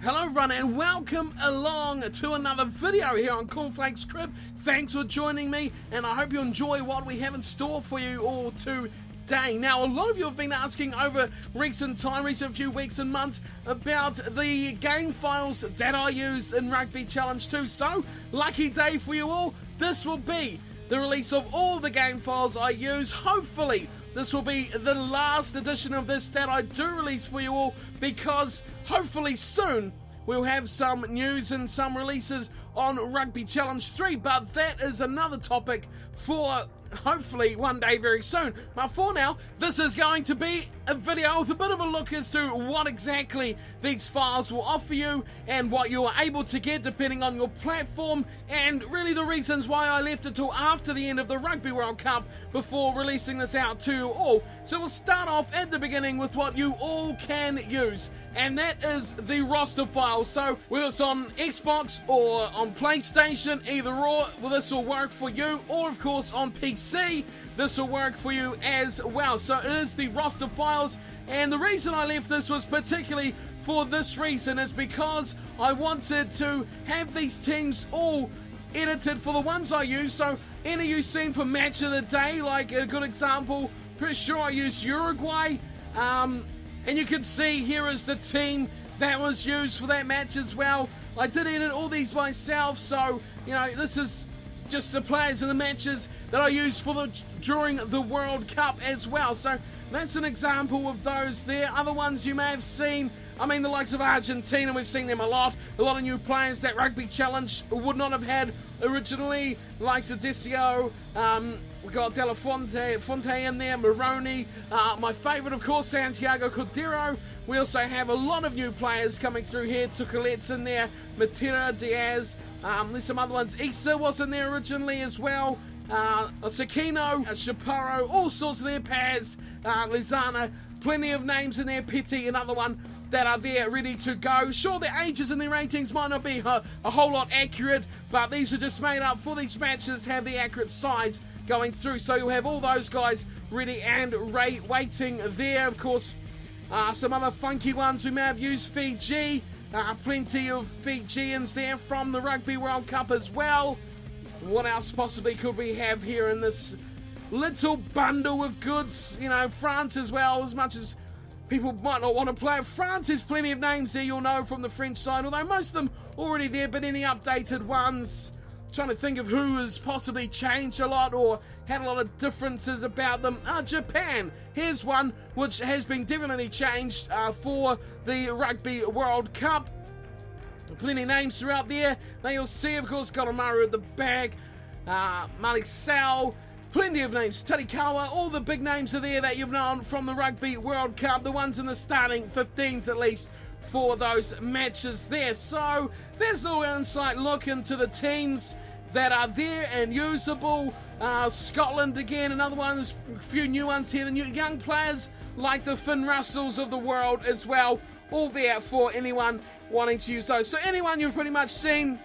Hello everyone and welcome along to another video here on Cornflake's Crib. Thanks for joining me and I hope you enjoy what we have in store for you all today. Now, a lot of you have been asking over recent few weeks and months about the game files that I use in Rugby Challenge 2. So, lucky day for you all, this will be the release of all the game files I use. Hopefully this will be the last edition of this that I do release for you all, because hopefully soon we'll have some news and some releases on Rugby Challenge 3, but that is another topic for hopefully one day very soon. But for now, this is going to be a video with a bit of a look as to what exactly these files will offer you and what you are able to get depending on your platform, and really the reasons why I left it till after the end of the Rugby World Cup before releasing this out to you all. So we'll start off at the beginning with what you all can use, and that is the roster file. So whether it's on Xbox or on PlayStation, either or, well, this will work for you, or of course on PC, this will work for you as well. So it is the roster files, and the reason I left this was particularly for this reason, is because I wanted to have these teams all edited for the ones I use. So any you seen for match of the day, like a good example, pretty sure I used Uruguay, and you can see here is the team that was used for that match as well. I did edit all these myself, so you know, this is just the players and the matches that I used for during the World Cup as well. So that's an example of those there. Other ones you may have seen, I mean, the likes of Argentina, we've seen them a lot of new players that Rugby Challenge would not have had originally, likes of Decio, we've got De La Fonte in there, Moroni, my favourite of course, Santiago Cordero. We also have a lot of new players coming through here. Tucalet's in there, Matera, Diaz, there's some other ones. Issa was in there originally as well, Sakino, Shaparo, all sorts of there, Paz, Lizana, plenty of names in there, Petty, another one that are there ready to go. Sure, the ages and the ratings might not be a whole lot accurate, but these are just made up for these matches, have the accurate sides going through. So you'll have all those guys ready and waiting there. Of course, some other funky ones we may have used. Fiji, plenty of Fijians there from the Rugby World Cup as well. What else possibly could we have here in this little bundle of goods? You know, France as well, as much as people might not want to play. France has plenty of names there you'll know from the French side, although most of them already there, but any updated ones, trying to think of who has possibly changed a lot or had a lot of differences about them. Japan, here's one which has been definitely changed for the Rugby World Cup. Plenty of names throughout there. Now you'll see, of course, Koromaru at the back, Malik Sal, plenty of names, Tarikawa, all the big names are there that you've known from the Rugby World Cup, the ones in the starting 15s at least for those matches there. So there's a little insight look into the teams that are there and usable. Scotland again, another one, there's a few new ones here, the new young players like the Finn Russells of the world as well, all there for anyone wanting to use those. So anyone you've pretty much seen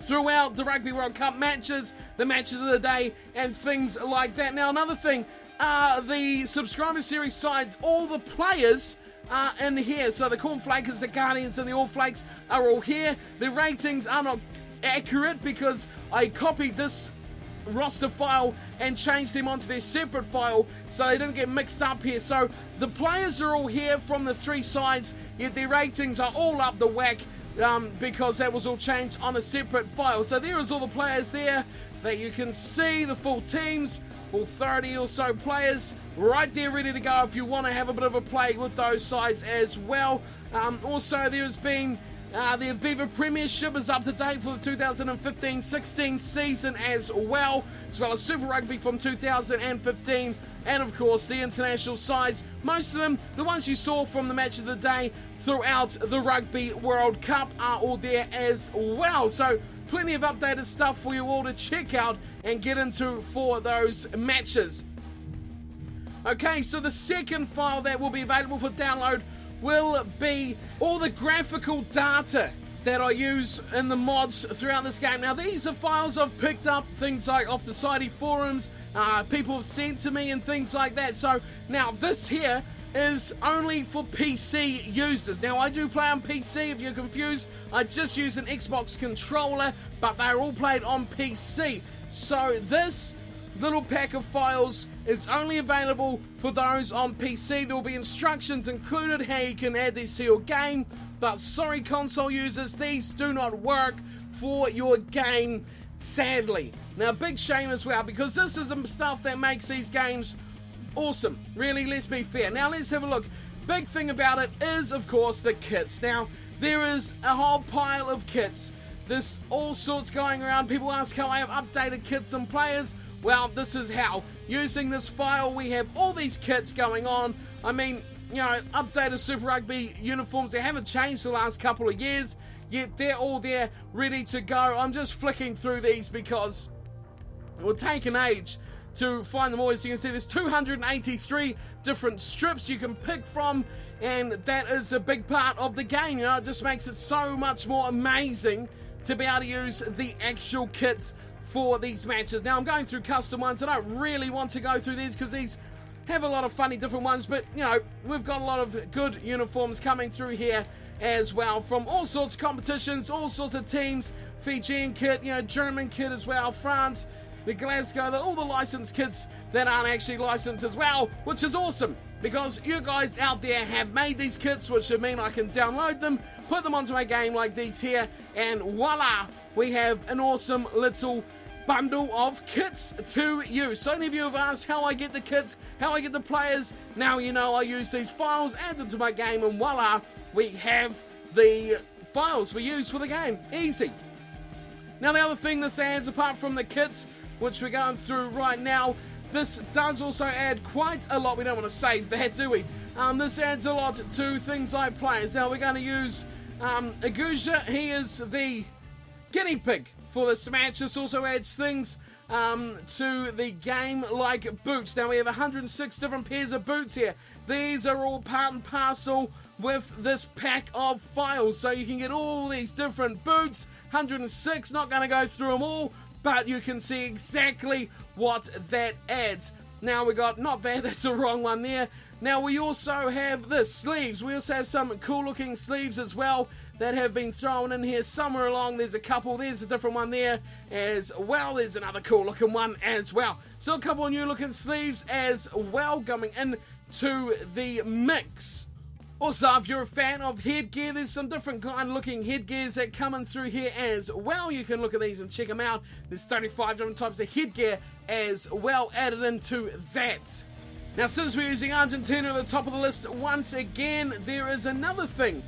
throughout the Rugby World Cup matches, the matches of the day, and things like that. Now, another thing, the subscriber series side, all the players are in here. So the Cornflakers, the Guardians, and the All Flakes are all here. The ratings are not accurate because I copied this roster file and changed them onto their separate file so they didn't get mixed up here. So the players are all here from the three sides, yet their ratings are all up the whack, because that was all changed on a separate file. So there is all the players there that you can see, the full teams, all 30 or so players right there ready to go if you want to have a bit of a play with those sides as well. Also, there's been the Aviva Premiership is up to date for the 2015-16 season as well as Super Rugby from 2015, and of course the international sides, most of them, the ones you saw from the match of the day throughout the Rugby World Cup, are all there as well. So plenty of updated stuff for you all to check out and get into for those matches. Okay, so the second file that will be available for download will be all the graphical data that I use in the mods throughout this game. Now, these are files I've picked up, things like off the Society forums, people have sent to me and things like that. So now this here is only for PC users. Now, I do play on PC, if you're confused. I just use an Xbox controller, but they're all played on PC. So this little pack of files is only available for those on PC. There will be instructions included how you can add these to your game, but sorry console users, these do not work for your game, sadly. Now, big shame as well, because this is the stuff that makes these games awesome. Really, let's be fair. Now, let's have a look. Big thing about it is, of course, the kits. Now, there is a whole pile of kits. There's all sorts going around. People ask how I have updated kits and players. Well, this is how. Using this file, we have all these kits going on. I mean, you know, updated Super Rugby uniforms. They haven't changed the last couple of years, yet they're all there, ready to go. I'm just flicking through these because it will take an age to find them all. As you can see, there's 283 different strips you can pick from, and that is a big part of the game. You know, it just makes it so much more amazing to be able to use the actual kits for these matches. Now, I'm going through custom ones. I don't really want to go through these because these have a lot of funny different ones, but you know, we've got a lot of good uniforms coming through here as well, from all sorts of competitions, all sorts of teams. Fijian kit, you know, German kit as well, France, the Glasgow, all the licensed kits that aren't actually licensed as well, which is awesome because you guys out there have made these kits, which would mean I can download them, put them onto my game like these here, and voila, we have an awesome little bundle of kits to use. So many of you have asked how I get the kits, how I get the players. Now you know I use these files, add them to my game, and voila, we have the files we use for the game. Easy. Now, the other thing this adds, apart from the kits, which we're going through right now, this does also add quite a lot. We don't want to save that, do we? This adds a lot to things like players. Now, we're going to use Aguja. He is the guinea pig for this match. This also adds things to the game like boots. Now, we have 106 different pairs of boots here. These are all part and parcel with this pack of files. So you can get all these different boots, 106, not going to go through them all, but you can see exactly what that adds. Now we got, not that, that's the wrong one there. Now we also have the sleeves. We also have some cool looking sleeves as well that have been thrown in here somewhere along. There's a couple, there's a different one there as well. There's another cool looking one as well. So a couple of new looking sleeves as well coming into the mix. Also, if you're a fan of headgear, there's some different kind of looking headgears that coming through here as well. You can look at these and check them out. There's 35 different types of headgear as well added into that. Now, since we're using Argentina at the top of the list once again, there is another thing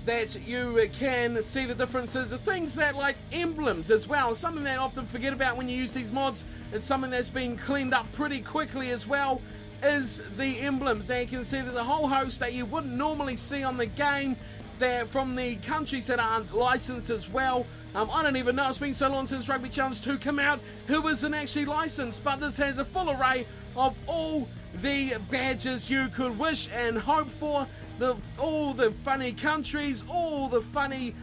that you can see the differences of things that like emblems as well. Something that I often forget about when you use these mods. It's something that's been cleaned up pretty quickly as well, is the emblems. Now you can see there's a whole host that you wouldn't normally see on the game. They're from the countries that aren't licensed as well. I don't even know, it's been so long since Rugby Challenge 2 came out, who isn't actually licensed, but this has a full array of all the badges you could wish and hope for, all the funny countries, all the funny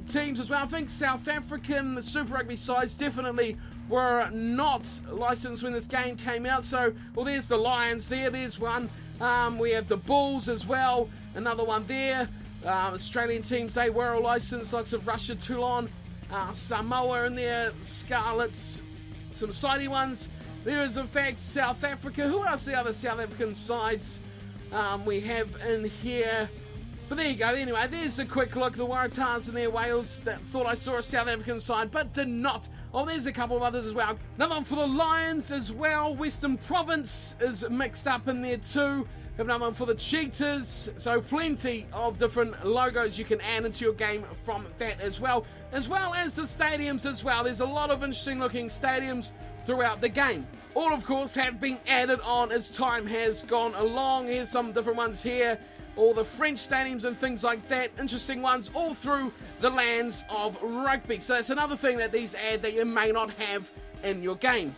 teams as well. I think South African Super Rugby sides definitely were not licensed when this game came out. So, well, there's the Lions there's one. We have the Bulls as well, another one there. Australian teams, they were licensed, like of Russia, Toulon, Samoa in there, Scarlets, some sidey ones. There is, in fact, South Africa. Who else are the other South African sides we have in here? But there you go. Anyway, there's a quick look. The Waratahs in there, Wales, that thought I saw a South African side, but did not. Oh, there's a couple of others as well. Another one for the Lions as well. Western Province is mixed up in there too. Have another one for the Cheetahs. So plenty of different logos you can add into your game from that as well as the stadiums as well. There's a lot of interesting looking stadiums throughout the game. All, of course, have been added on as time has gone along. Here's some different ones here. All the French stadiums and things like that. Interesting ones all through the lands of rugby. So that's another thing that these add that you may not have in your game.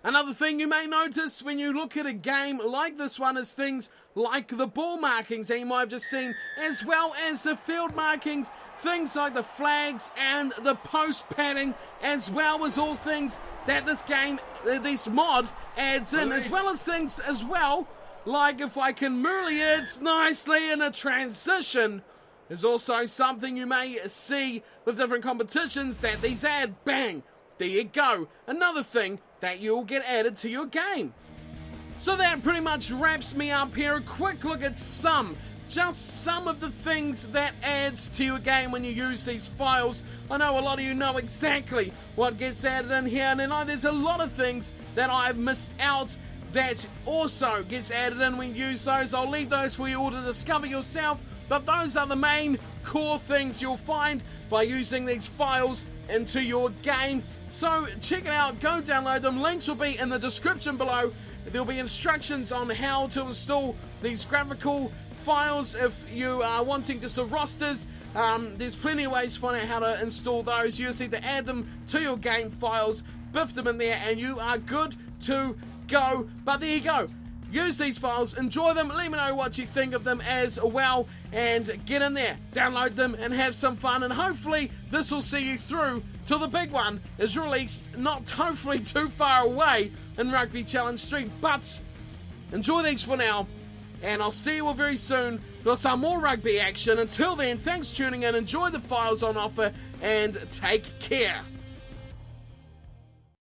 Another thing you may notice when you look at a game like this one is things like the ball markings that you might have just seen, as well as the field markings, things like the flags and the post padding, as well as all things that this game, this mod adds in, as well as things as well like if I can merely it nicely in a transition, is also something you may see with different competitions that these add. Bang! There you go. Another thing that you'll get added to your game. So that pretty much wraps me up here. A quick look at just some of the things that adds to your game when you use these files. I know a lot of you know exactly what gets added in here, and I know there's a lot of things that I've missed out that also gets added in when you use those. I'll leave those for you all to discover yourself, but those are the main core things you'll find by using these files into your game. So check it out, go download them. Links will be in the description below. There'll be instructions on how to install these graphical files if you are wanting just the rosters. There's plenty of ways to find out how to install those. You just need to add them to your game files, biff them in there, and you are good to go. But there you go. Use these files, enjoy them, let me know what you think of them as well, and get in there, download them, and have some fun, and hopefully this will see you through till the big one is released, not hopefully too far away in Rugby Challenge 3, but enjoy these for now, and I'll see you all very soon for some more rugby action. Until then, thanks for tuning in, enjoy the files on offer, and take care.